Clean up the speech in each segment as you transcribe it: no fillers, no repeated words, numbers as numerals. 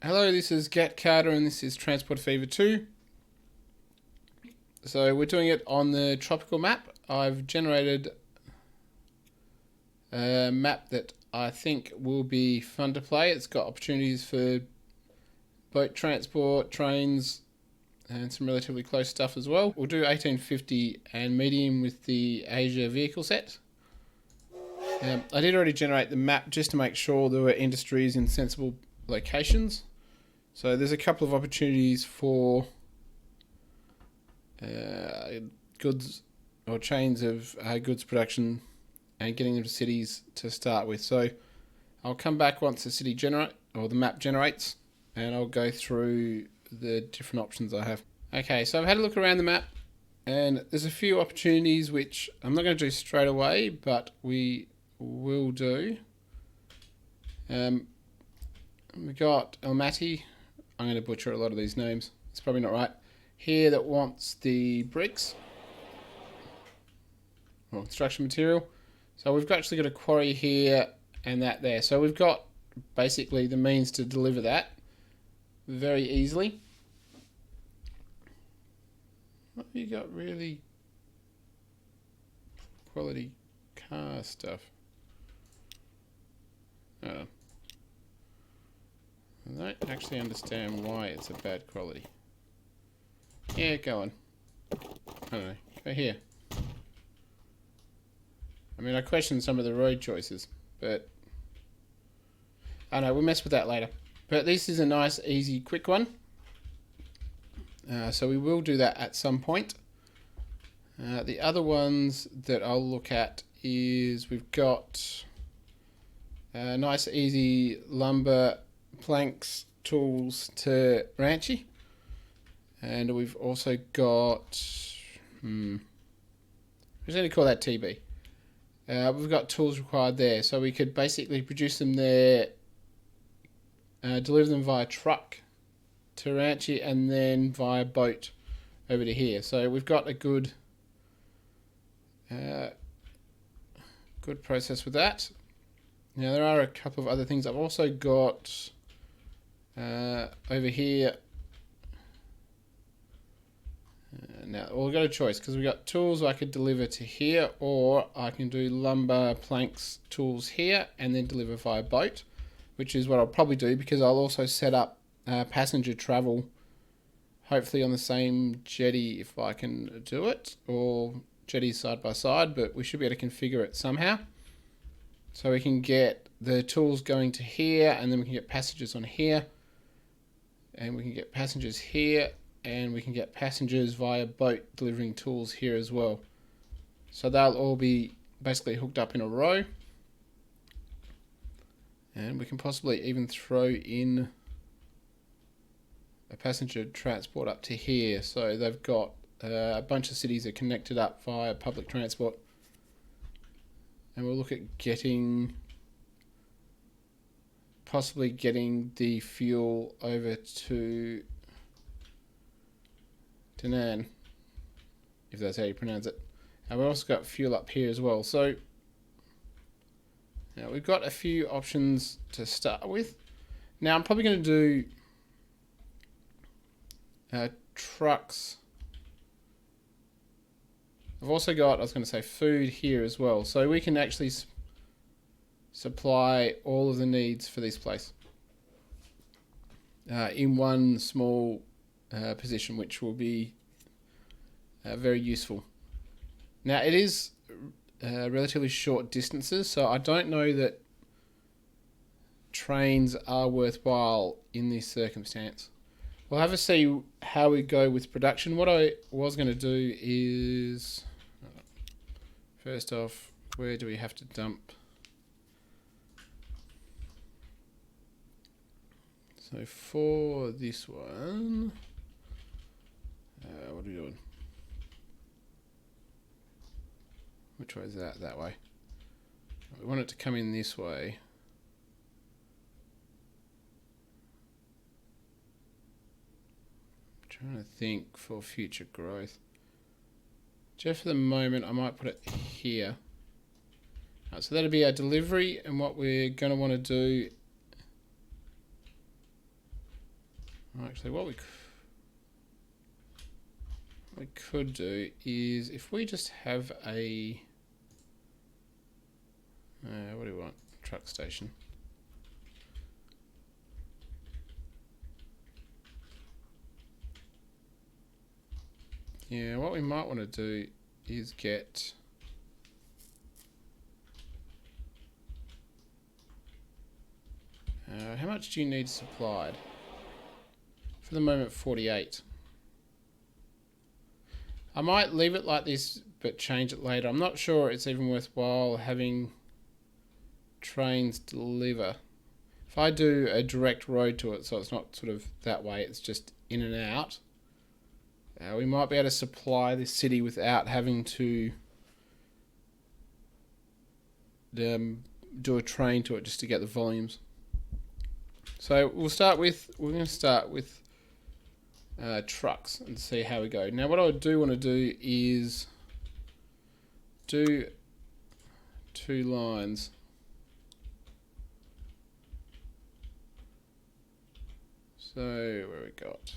Hello, this is Gat Carter and this is Transport Fever 2. So we're doing it on the tropical map. I've generated a map that I think will be fun to play. It's got opportunities for boat transport, trains, and some relatively close stuff as well. We'll do 1850 and medium with the Asia vehicle set. I did already generate the map just to make sure there were industries in sensible locations. So there's a couple of opportunities for goods or chains of goods production and getting them to cities to start with. So I'll come back once the city generate or the map generates, and I'll go through the different options I have. Okay, so I've had a look around the map, and there's a few opportunities which I'm not going to do straight away, but we will do. We got Almaty. I'm going to butcher a lot of these names. It's probably not right. Here that wants the bricks or construction material. So we've actually got a quarry here and that there. So we've got basically the means to deliver that very easily. What have you got really quality car stuff? Oh. I don't actually understand why it's a bad quality. Yeah, go on. I don't know. Go here. I mean, I question some of the road choices, but I know, we'll mess with that later. But this is a nice, easy, quick one. So we will do that at some point. The other ones that I'll look at is we've got nice, easy lumber, planks, tools to Ranchi. And we've also got... we're just going to call that TB. We've got tools required there. So we could basically produce them there, deliver them via truck to Ranchi, and then via boat over to here. So we've got a good process with that. Now there are a couple of other things. I've also got over here. Now we've got a choice because we've got tools I could deliver to here, or I can do lumber, planks, tools here, and then deliver via boat, which is what I'll probably do because I'll also set up passenger travel, hopefully on the same jetty if I can do it, or jetties side by side, but we should be able to configure it somehow. So we can get the tools going to here, and then we can get passengers on here, and we can get passengers here, and we can get passengers via boat delivering tools here as well. So they'll all be basically hooked up in a row. And we can possibly even throw in a passenger transport up to here. So they've got a bunch of cities that are connected up via public transport. And we'll look at possibly getting the fuel over to Nan, if that's how you pronounce it. And we've also got fuel up here as well. So now we've got a few options to start with. Now I'm probably going to do trucks. I've also got, I was going to say, food here as well. So we can actually supply all of the needs for this place in one small position, which will be very useful. Now it is relatively short distances, so I don't know that trains are worthwhile in this circumstance. We'll have to see how we go with production. What I was going to do is, first off, where do we have to dump? So for this one, what are we doing? Which way is that? That way. We want it to come in this way. I'm trying to think for future growth. Just for the moment, I might put it here. Right, so that'll be our delivery, and what we're going to want to do Actually, what we could do is if we just have a what do we want? Truck station. Yeah, what we might want to do is get how much do you need supplied? For the moment, 48. I might leave it like this, but change it later. I'm not sure it's even worthwhile having trains deliver. If I do a direct road to it, so it's not sort of that way, it's just in and out, we might be able to supply this city without having to do a train to it just to get the volumes. So we're going to start with trucks and see how we go. Now what I do want to do is do 2 lines. So where we got?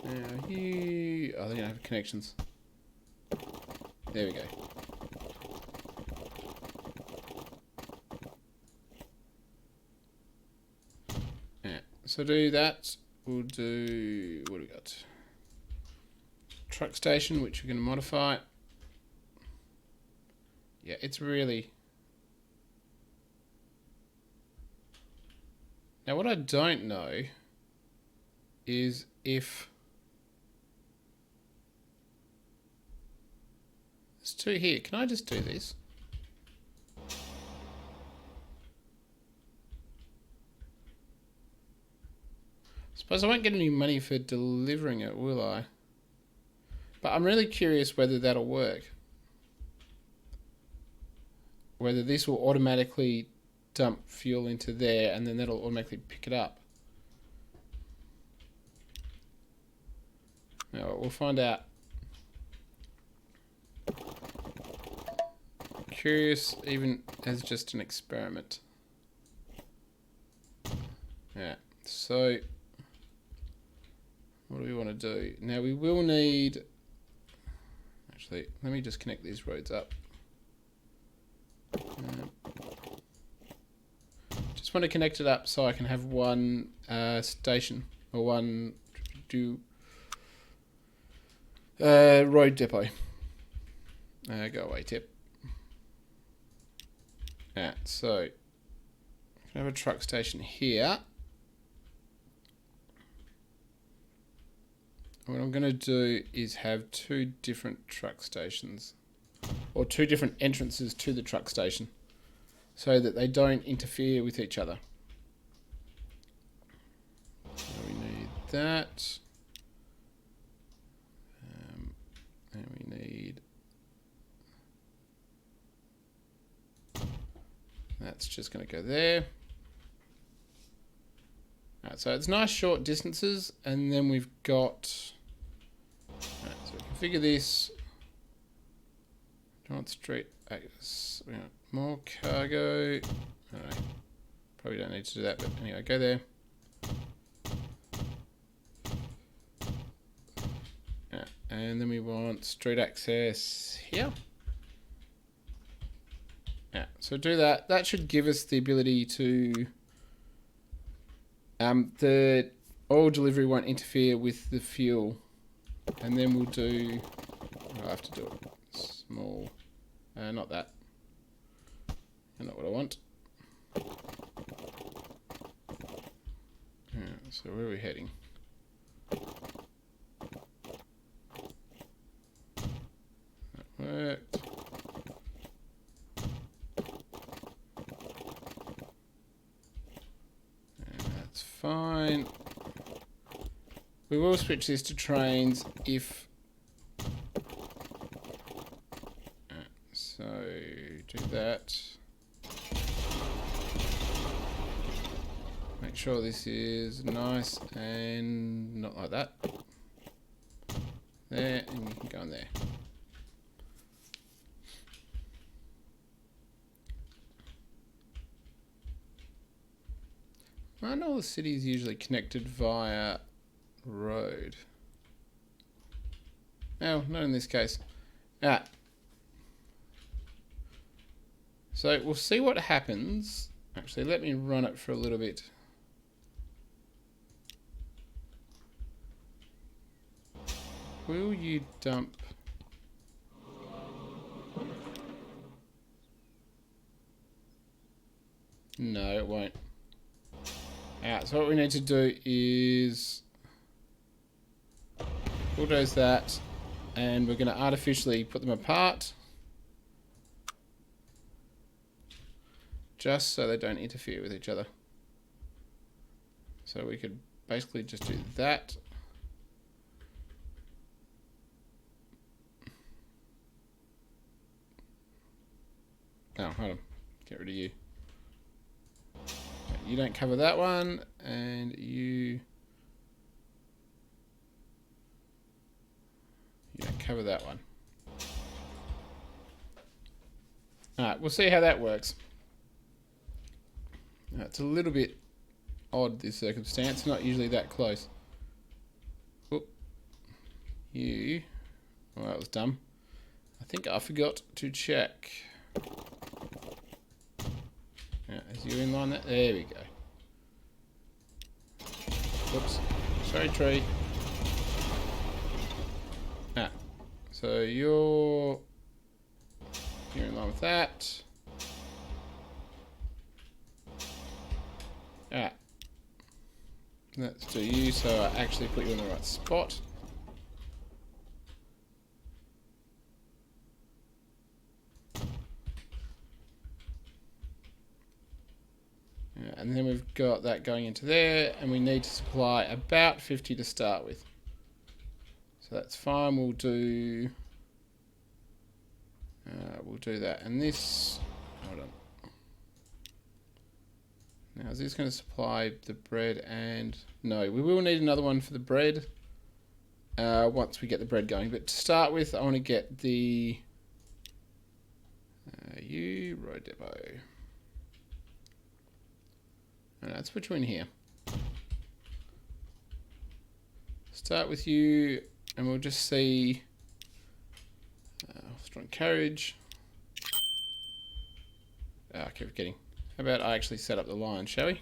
Now here, I think I have connections. There we go. So do that, we'll do, what do we got? Truck station, which we're going to modify. Yeah, it's really... Now what I don't know is if... There's 2 here, can I just do this? Suppose I won't get any money for delivering it, will I? But I'm really curious whether that'll work. Whether this will automatically dump fuel into there and then that'll automatically pick it up. Now, we'll find out. Curious even as just an experiment. Yeah, so... What do we want to do? Now we will need... Actually, let me just connect these roads up. Just want to connect it up so I can have one station or one road depot. Go away, tip. Yeah, so I have a truck station here. What I'm going to do is have 2 different truck stations, or 2 different entrances to the truck station, so that they don't interfere with each other. So we need that, and we need, that's just going to go there. Alright, so it's nice short distances, and then we've got... Alright, so we configure this. Do you want straight access? We want more cargo. Alright, probably don't need to do that, but anyway, go there. Yeah, and then we want street access here. Yeah, so do that. That should give us the ability to... the oil delivery won't interfere with the fuel, and then we'll do... I have to do it small. Not that. Not what I want. Yeah, so where are we heading? That worked. Fine. We will switch this to trains if... So, do that. Make sure this is nice and not like that. There, and you can go in there. Aren't all the cities usually connected via road? No, not in this case. Ah. So we'll see what happens. Actually, let me run it for a little bit. Will you dump? No, it won't. Alright, so what we need to do is bulldoze that, and we're going to artificially put them apart, just so they don't interfere with each other. So we could basically just do that. Oh, hold on. Get rid of you. You don't cover that one, and you don't cover that one. Alright, we'll see how that works. It's a little bit odd, this circumstance, not usually that close. Whoop. You. Oh, that was dumb. I think I forgot to check. Is you in line there? There we go. Whoops. Sorry, tree. Ah. So you're in line with that. Ah. Let's do you so I actually put you in the right spot. And then we've got that going into there, and we need to supply about 50 to start with. So that's fine. We'll do that. And this, hold on. Now is this going to supply the bread? And no, we will need another one for the bread once we get the bread going. But to start with, I want to get the road depot. And let's put you in here. Start with you, and we'll just see strong carriage. I keep forgetting. How about I actually set up the line, shall we?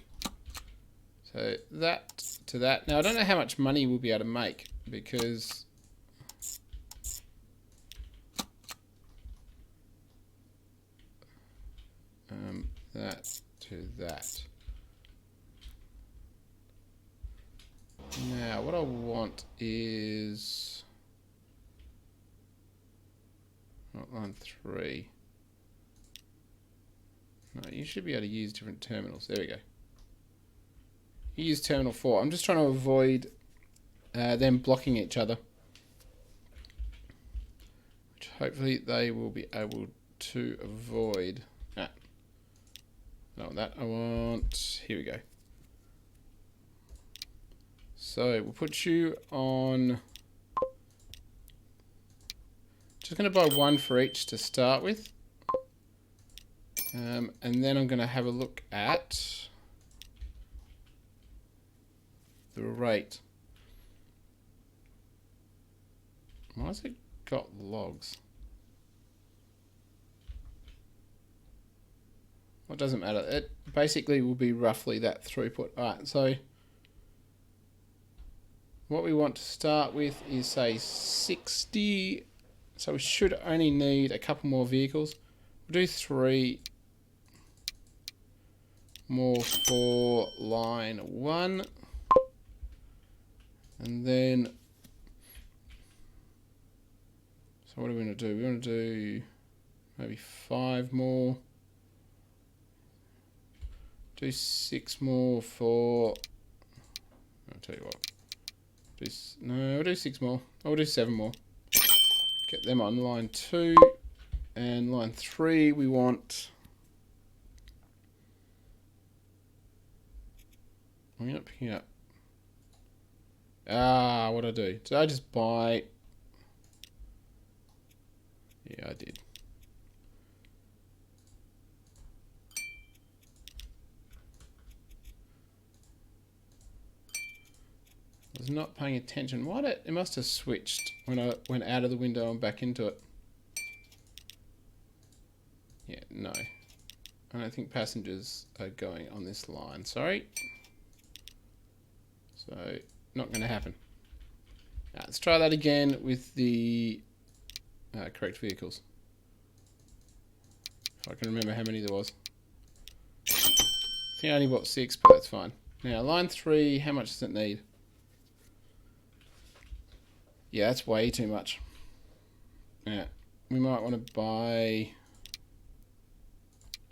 So that to that. Now I don't know how much money we'll be able to make because that to that. Now, what I want is not line 3. No, you should be able to use different terminals. There we go. You use terminal 4. I'm just trying to avoid them blocking each other, which hopefully they will be able to avoid. I don't want that. I want. Here we go. So we'll put you on. Just going to buy one for each to start with. And then I'm going to have a look at the rate. Why has it got logs? Well, it doesn't matter. It basically will be roughly that throughput. Alright, so what we want to start with is, say, 60. So we should only need a couple more vehicles. We'll do 3 more for line 1. And then, so what are we going to do? We want to do maybe 5 more. Do 6 more for, I'll tell you what. No, we'll do 6 more. I'll do 7 more. Get them on line 2. And line 3 we want. We're not picking up. What did I do? Did I just buy? Yeah, I did. I was not paying attention. Why did it must have switched when I went out of the window and back into it. Yeah, no. I don't think passengers are going on this line. Sorry. So, not going to happen. Now, let's try that again with the correct vehicles. If I can remember how many there was. I think I only bought 6, but that's fine. Now, line 3, how much does it need? Yeah, that's way too much. Yeah, we might want to buy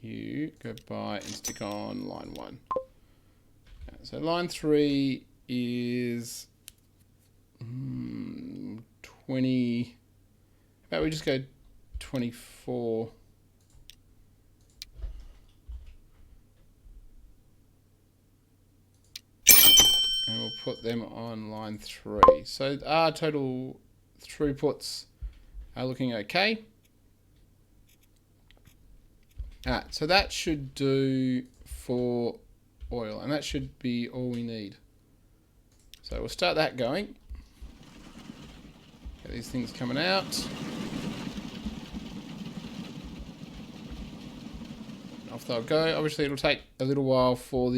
you. Go buy and stick on line 1. Okay, so line 3 is 20. How about we just go 24? And we'll put them on line 3. So our total throughputs are looking okay. Alright, so that should do for oil, and that should be all we need. So we'll start that going. Get these things coming out. Off they'll go. Obviously it'll take a little while for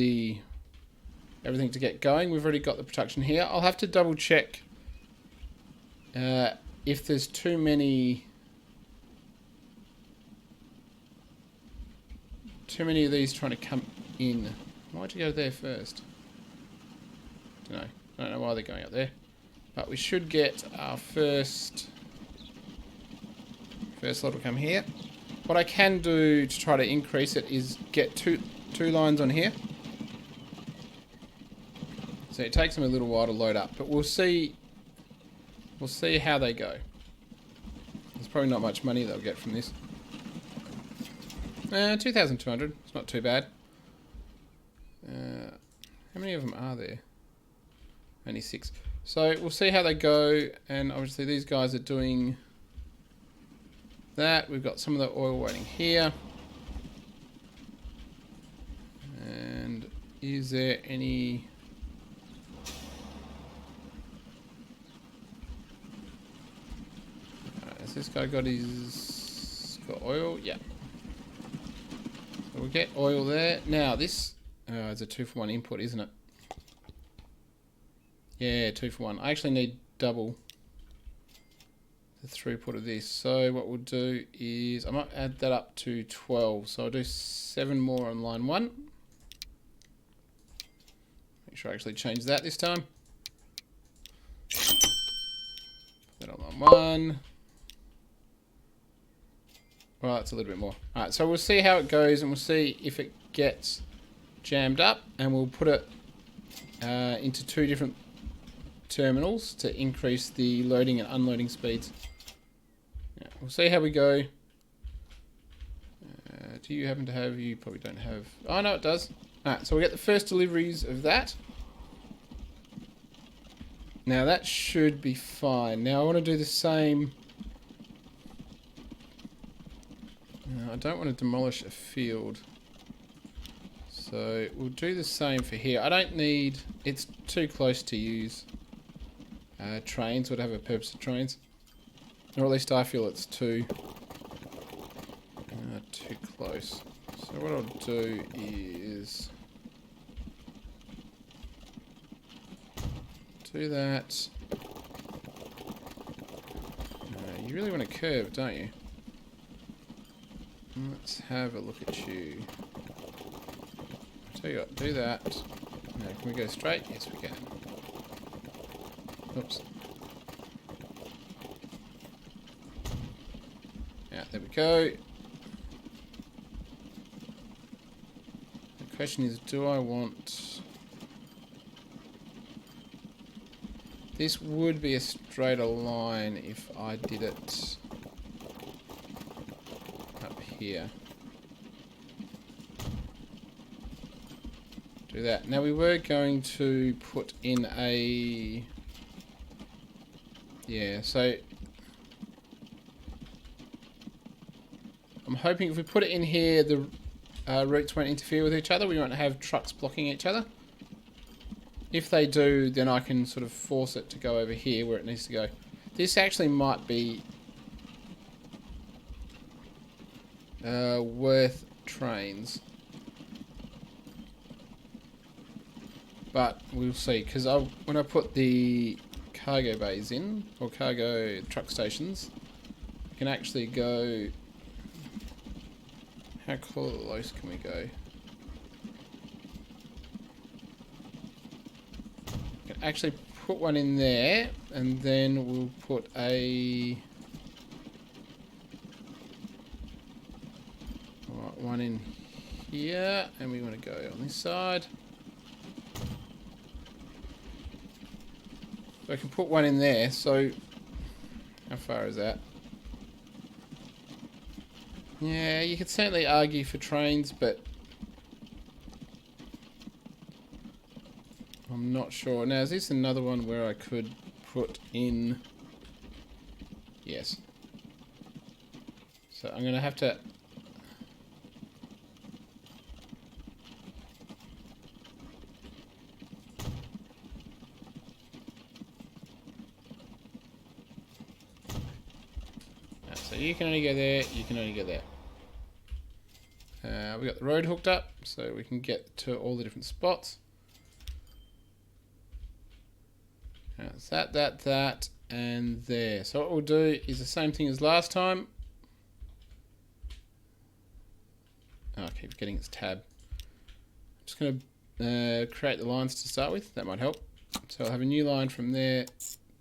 everything to get going. We've already got the production here. I'll have to double check if there's too many of these trying to come in. Why'd you go there first? I don't know why they're going up there. But we should get our first lot will come here. What I can do to try to increase it is get two lines on here. So it takes them a little while to load up, but we'll see how they go. There's probably not much money they'll get from this. 2,200. It's not too bad. How many of them are there? Only 6. So we'll see how they go, and obviously these guys are doing that. We've got some of the oil waiting here. And is there any... Has this guy got oil? Yeah. So we'll get oil there. Now this is a 2-for-1 input, isn't it? Yeah, 2-for-1. I actually need double the throughput of this. So what we'll do is I might add that up to 12. So I'll do 7 more on line 1. Make sure I actually change that this time. Put that on line 1. Well, that's a little bit more. Alright, so we'll see how it goes, and we'll see if it gets jammed up, and we'll put it into 2 different terminals to increase the loading and unloading speeds. Yeah, we'll see how we go. Do you happen to have... You probably don't have... Oh, no, it does. Alright, so we'll get the first deliveries of that. Now, that should be fine. Now, I want to do the same... I don't want to demolish a field. So we'll do the same for here. I don't need... It's too close to use trains, would have a purpose of trains. Or at least I feel it's too close. So what I'll do is... do that. You really want to curve, don't you? Let's have a look at you. I'll tell you what, do that. Now, can we go straight? Yes, we can. Oops. Yeah, there we go. The question is, do I want... This would be a straighter line if I did it here. Do that. Now we were going to put in a... Yeah, so... I'm hoping if we put it in here, the routes won't interfere with each other. We won't have trucks blocking each other. If they do, then I can sort of force it to go over here where it needs to go. This actually might be worth trains. But we'll see, because when I put the cargo bays in, or cargo truck stations, I can actually go... How close can we go? I can actually put one in there, and then we'll put one in here, and we want to go on this side. So I can put one in there, so how far is that? Yeah, you could certainly argue for trains, but I'm not sure. Now, is this another one where I could put in... Yes. So I'm going to have to... So you can only go there, you can only go there. We got the road hooked up, so we can get to all the different spots. It's that, and there. So what we'll do is the same thing as last time. Oh, I keep getting its tab. I'm just going to create the lines to start with. That might help. So I'll have a new line from there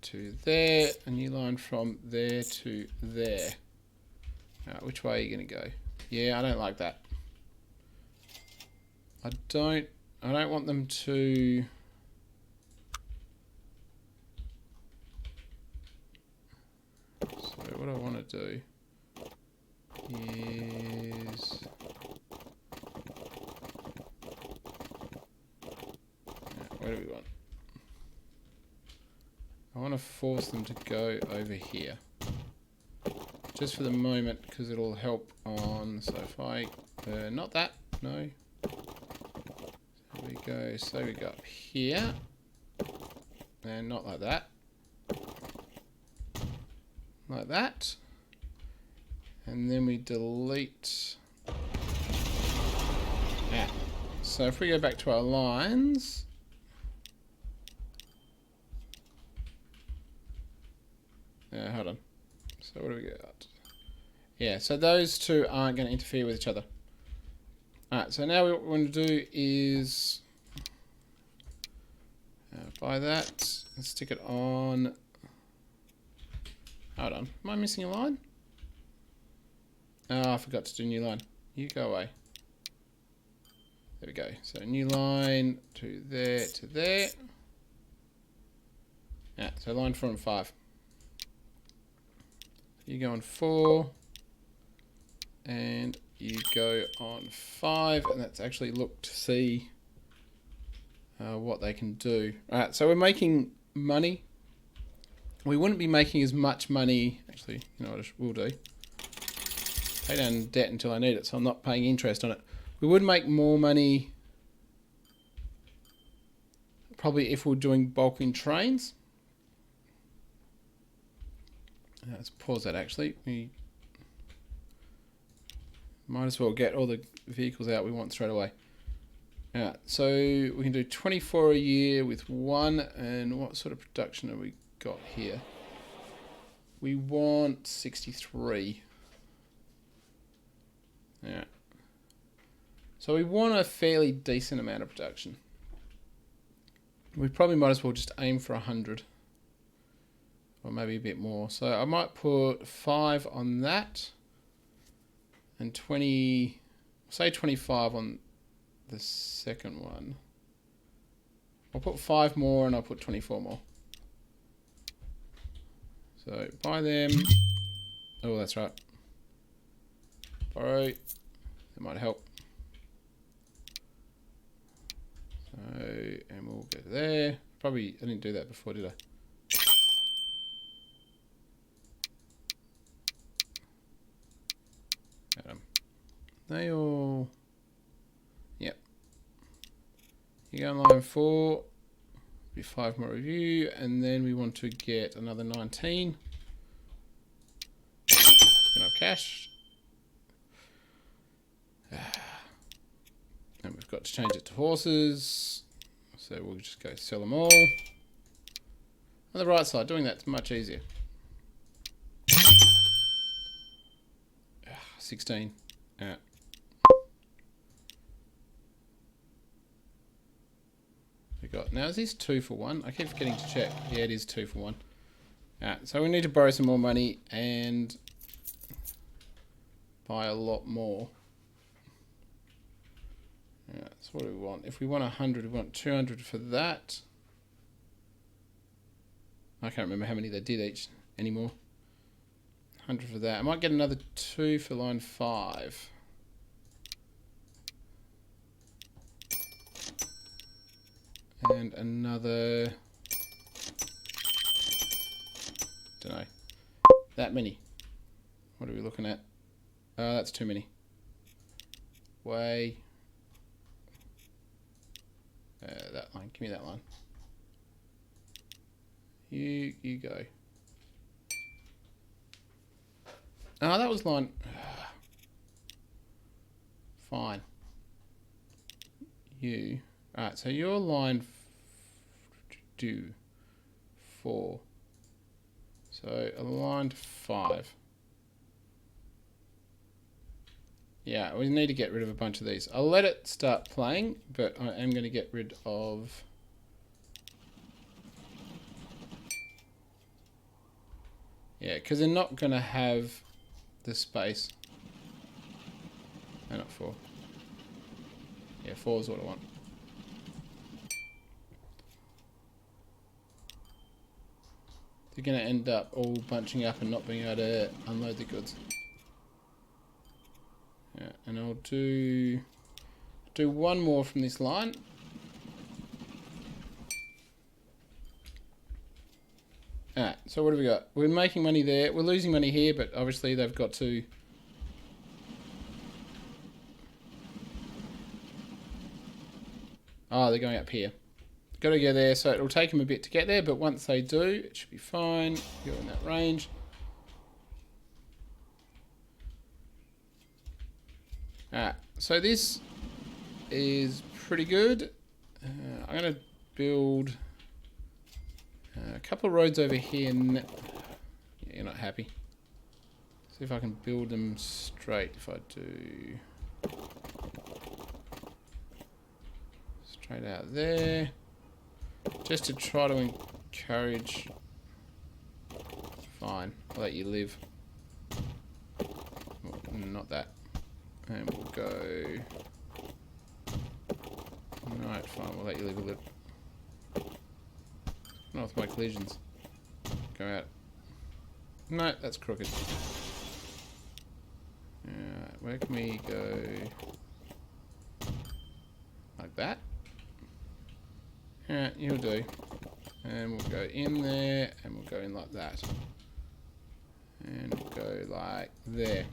to there, a new line from there to there. Which way are you going to go? Yeah, I don't like that. I don't want them to... So what I want to do is... Where do we want? I want to force them to go over here. Just for the moment, because it'll help on... So if I... not that, no. So we go, so we go up here. And not like that. Like that. And then we delete... Yeah. So if we go back to our lines... hold on. So what do we got? Yeah, so those two aren't going to interfere with each other. Alright, so now what we want to do is buy that. Let's stick it on. Hold on. Am I missing a line? Oh, I forgot to do a new line. You go away. There we go. So new line to there to there. Yeah, so line 4 and 5. You go on 4, and you go on 5, and let's actually look to see what they can do. Alright, so we're making money. We wouldn't be making as much money, actually, you know what we'll do? Pay down debt until I need it, so I'm not paying interest on it. We would make more money probably if we're doing bulk in trains. Let's pause that actually. We might as well get all the vehicles out we want straight away. Alright, so we can do 24 a year with 1, and what sort of production have we got here? We want 63. Yeah. So we want a fairly decent amount of production. We probably might as well just aim for 100. Or maybe a bit more. So I might put 5 on that. And 20... Say 25 on the second one. I'll put 5 more and I'll put 24 more. So buy them. Oh, that's right. Borrow. That might help. So, and we'll go there. Probably, I didn't do that before, did I? They all... Yep. You go on line 4. Be 5 more review, and then we want to get another 19. Enough cash. And we've got to change it to horses. So we'll just go sell them all. On the right side, doing that's much easier. 16. Yeah. We got now. Is this 2 for 1? I keep forgetting to check. Yeah, it is 2 for 1. Alright, so we need to borrow some more money and buy a lot more. Alright, so what do we want? If we want 100, we want 200 for that. I can't remember how many they did each anymore. 100 for that. I might get another 2 for line 5. And another... don't know. That many. What are we looking at? That's too many. Way. That line. Give me that line. You go. Oh, that was line... fine. You... alright, so you're line 4. So aligned 5. Yeah, we need to get rid of a bunch of these. I'll let it start playing, but I am going to get rid of... yeah, because they're not going to have the space. No, not 4. Yeah, 4 is what I want. They're going to end up all bunching up and not being able to unload the goods. Yeah, and I'll do one more from this line. Alright, so what have we got? We're making money there. We're losing money here, but obviously they've got to... oh, they're going up here. Got to go there, so it'll take them a bit to get there, but once they do, it should be fine. Go in that range. Alright, so this is pretty good. I'm going to build a couple of roads over here. Yeah, you're not happy. See if I can build them straight. If I do straight out there, just to try to encourage. Fine, I'll let you live. Well, not that. And we'll go... right, fine, we'll let you live a little. Not with my collisions. Go out. No, that's crooked. Alright, where can we go? Like that. Alright, you'll do. And we'll go in there, and we'll go in like that. And we'll go like there.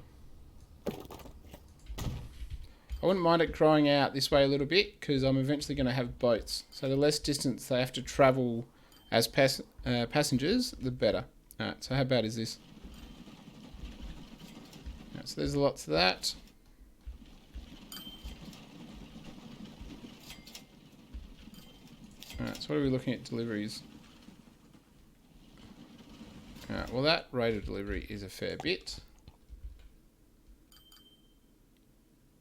I wouldn't mind it growing out this way a little bit, because I'm eventually going to have boats. So the less distance they have to travel as passengers, the better. Alright, so how bad is this? Alright, so there's lots of that. Alright, so what are we looking at deliveries? Alright, well that rate of delivery is a fair bit.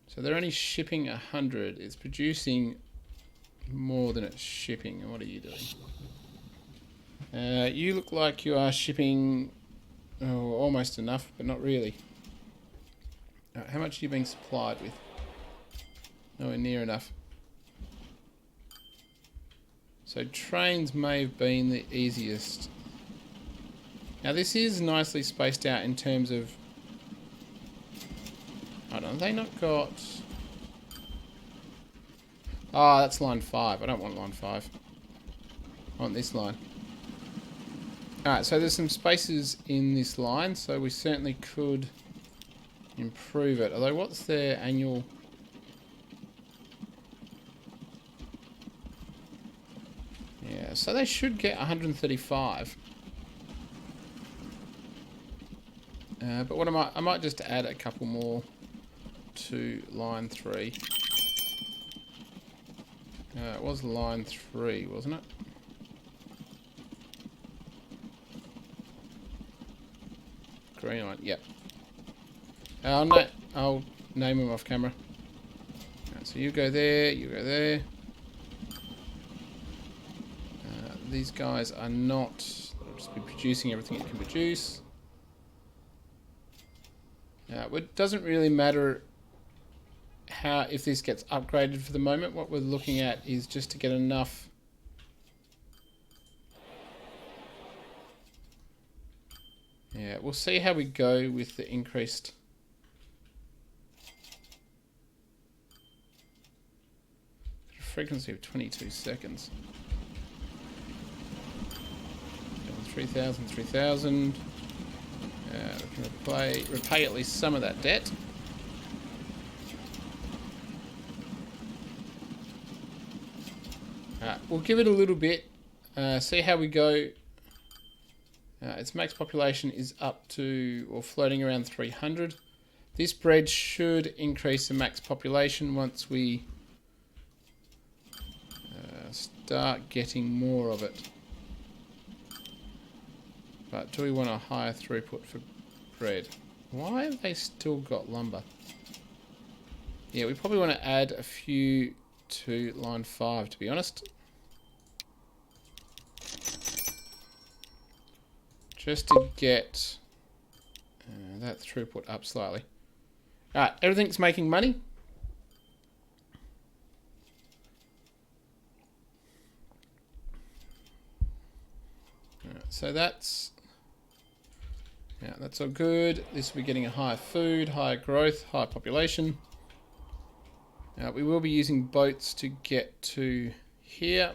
So they're only shipping 100. It's producing more than it's shipping. And what are you doing? You look like you are shipping almost enough, but not really. How much are you being supplied with? Nowhere near enough. So trains may have been the easiest. Now this is nicely spaced out in terms of... hold on, have they not got... oh, that's line 5. I don't want line 5. I want this line. Alright, so there's some spaces in this line, so we certainly could improve it. Although, what's their annual... yeah, So they should get 135. But what I might just add a couple more to line 3. It was line 3, wasn't it? Green one, yep. I'll name them off camera. Right, so you go there, you go there. These guys are not... I'll just be producing everything it can produce. It doesn't really matter if this gets upgraded for the moment. What we're looking at is just to get enough... Yeah, we'll see how we go with the increased... frequency of 22 seconds. 3,000, 3,000. We can repay at least some of that debt. We'll give it a little bit, see how we go. Its max population is up to, or floating around 300. This bread should increase the max population once we start getting more of it. But do we want a higher throughput for bread? Why have they still got lumber? Yeah, we probably want to add a few to line 5, to be honest. Just to get that throughput up slightly. Alright, everything's making money. So that's all good. This will be getting a higher food, higher growth, higher population. We will be using boats to get to here.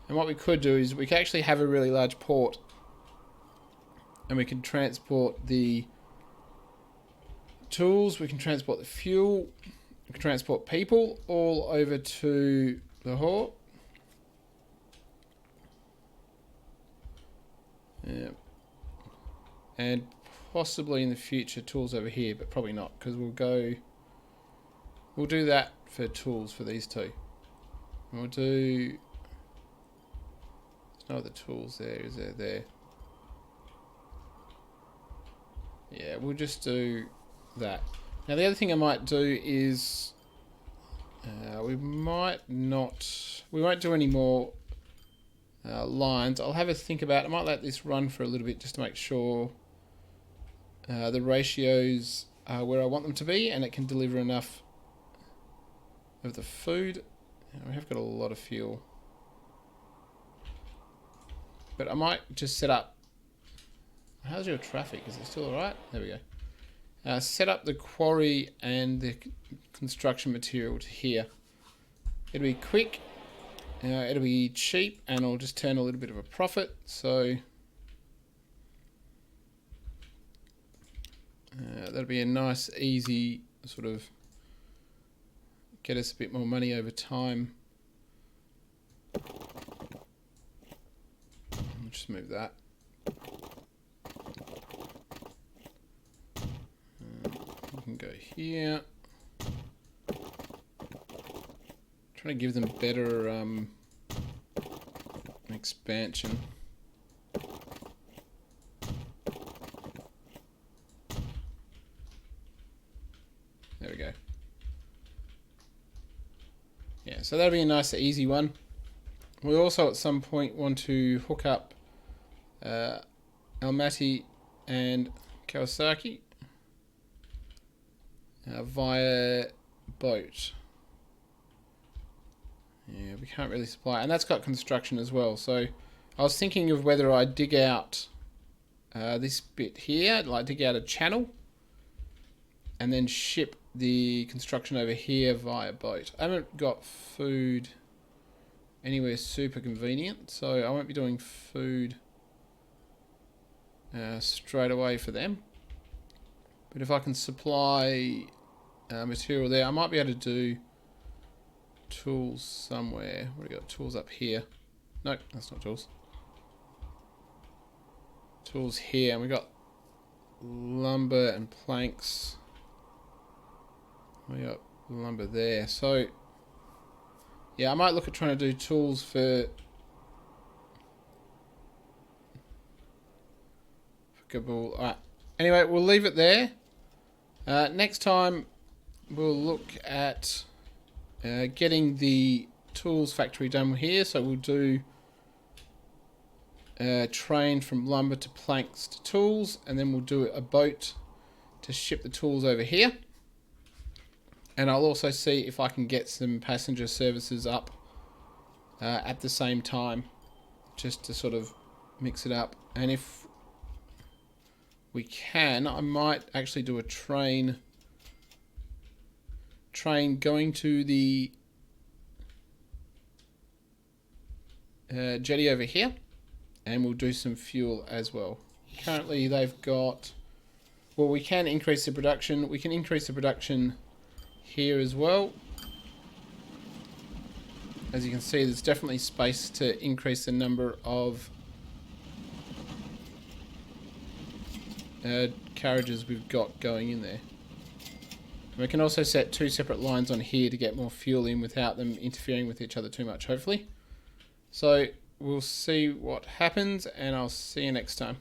And what we could do is we could actually have a really large port, and we can transport the tools, we can transport the fuel, we can transport people all over to Lahore. Yeah. And possibly in the future tools over here, but probably not, because we'll do that for tools for these two. And we'll do, there's no other tools there, is there? There. Yeah, we'll just do that. Now the other thing I might do is we won't do any more lines. I'll have a think about it. I might let this run for a little bit just to make sure the ratios are where I want them to be and it can deliver enough of the food. We have got a lot of fuel, but I might just set up, how's your traffic? Is it still alright? There we go. Set up the quarry and the construction material to here. It'll be quick. It'll be cheap, and I'll just turn a little bit of a profit. So that'll be a nice, easy sort of get us a bit more money over time. I'll just move that. We can go here. Trying to give them better expansion. There we go. Yeah, so that'll be a nice easy one. We also at some point want to hook up Almaty and Kawasaki via boat. Yeah, we can't really supply, and that's got construction as well. So I was thinking of whether I dig out this bit here, like dig out a channel, and then ship the construction over here via boat. I haven't got food anywhere super convenient, so I won't be doing food straight away for them. But if I can supply material there, I might be able to do tools somewhere. We got tools up here. Nope, that's not tools. Tools here, and we got lumber and planks. We got lumber there. So yeah, I might look at trying to do tools for Kabul. Alright. Anyway, we'll leave it there. Next time we'll look at getting the tools factory done here. So we'll do train from lumber to planks to tools, and then we'll do a boat to ship the tools over here. And I'll also see if I can get some passenger services up at the same time, just to sort of mix it up. And if we can, I might actually do a train going to the jetty over here, and we'll do some fuel as well. Currently they've got, well, we can increase the production. We can increase the production here as well. As you can see, there's definitely space to increase the number of carriages we've got going in there. We can also set 2 separate lines on here to get more fuel in without them interfering with each other too much, hopefully. So we'll see what happens, and I'll see you next time.